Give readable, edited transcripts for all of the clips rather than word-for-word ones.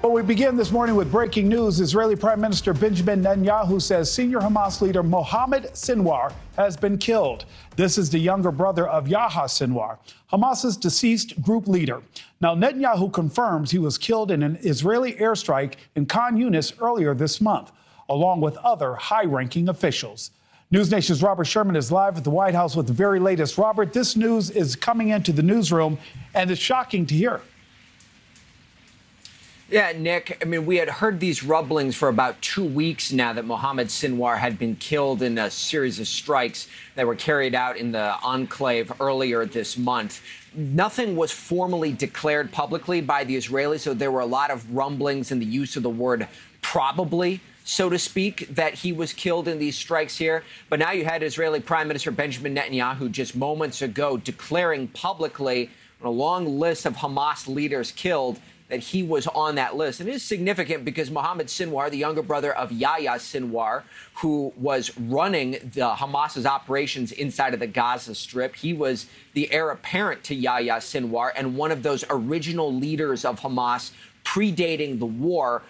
Well, we begin this morning with breaking news. Israeli Prime Minister Benjamin Netanyahu says senior Hamas leader Mohammed Sinwar has been killed. This is the younger brother of Yahya Sinwar, Hamas's deceased group leader. Now, Netanyahu confirms he was killed in an Israeli airstrike in Khan Yunis earlier this month, along with other high-ranking officials. NewsNation's Robert Sherman is live at the White House with the very latest. Robert, this news is coming into the newsroom, and it's shocking to hear. Yeah, Nick, I mean, we had heard these rumblings for about 2 weeks now that Mohammed Sinwar had been killed in a series of strikes that were carried out in the enclave earlier this month. Nothing was formally declared publicly by the Israelis, so there were a lot of rumblings and the use of the word probably, so to speak, that he was killed in these strikes here. But now you had Israeli Prime Minister Benjamin Netanyahu just moments ago declaring publicly on a long list of Hamas leaders killed that he was on that list. And it is significant because Mohammed Sinwar, the younger brother of Yahya Sinwar, who was running the Hamas's operations inside of the Gaza Strip, he was the heir apparent to Yahya Sinwar and one of those original leaders of Hamas predating the war,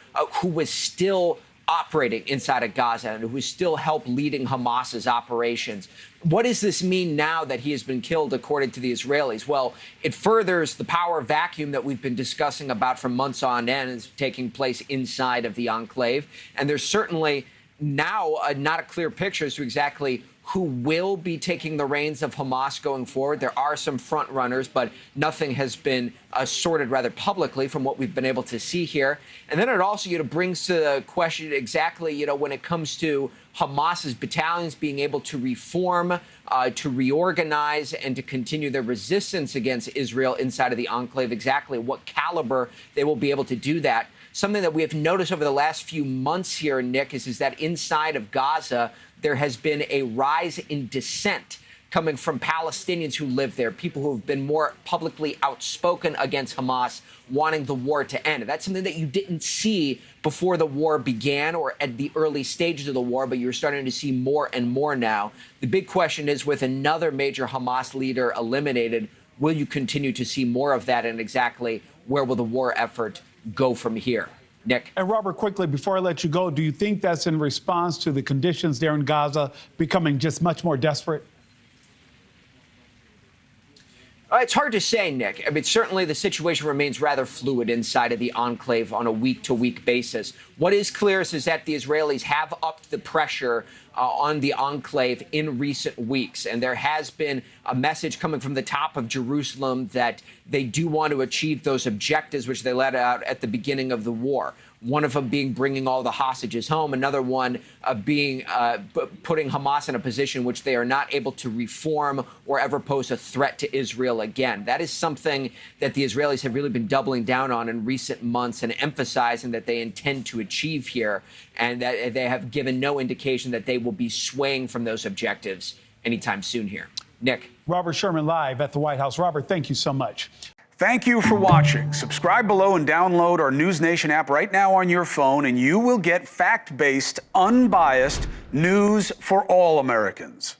who was still operating inside of Gaza and who still helped leading Hamas's operations. What does this mean now that he has been killed, according to the Israelis? Well, it furthers the power vacuum that we've been discussing about for months on end is taking place inside of the enclave. And there's certainly now not a clear picture as to exactly who will be taking the reins of Hamas going forward. There are some front runners, but nothing has been sorted rather publicly from what we've been able to see here. And then it also, brings to the question exactly, when it comes to Hamas's battalions being able to reform, to reorganize, and to continue their resistance against Israel inside of the enclave, exactly what caliber they will be able to do that. Something that we have noticed over the last few months here, Nick, is that inside of Gaza, there has been a rise in dissent coming from Palestinians who live there, people who have been more publicly outspoken against Hamas, wanting the war to end. That's something that you didn't see before the war began or at the early stages of the war, but you're starting to see more and more now. The big question is, with another major Hamas leader eliminated, will you continue to see more of that, and exactly where will the war effort go from here? Nick. And Robert, quickly, before I let you go, do you think that's in response to the conditions there in Gaza becoming just much more desperate? It's hard to say, Nick. I mean, certainly the situation remains rather fluid inside of the enclave on a week-to-week basis. What is clear is that the Israelis have upped the pressure on the enclave in recent weeks. And there has been a message coming from the top of Jerusalem that they do want to achieve those objectives which they let out at the beginning of the war. One of them being bringing all the hostages home, another one being putting Hamas in a position which they are not able to reform or ever pose a threat to Israel again. That is something that the Israelis have really been doubling down on in recent months and emphasizing that they intend to achieve here, and that they have given no indication that they will be swaying from those objectives anytime soon here. Nick. Robert Sherman live at the White House. Robert, thank you so much. Thank you for watching. Subscribe below and download our NewsNation app right now on your phone, and you will get fact-based, unbiased news for all Americans.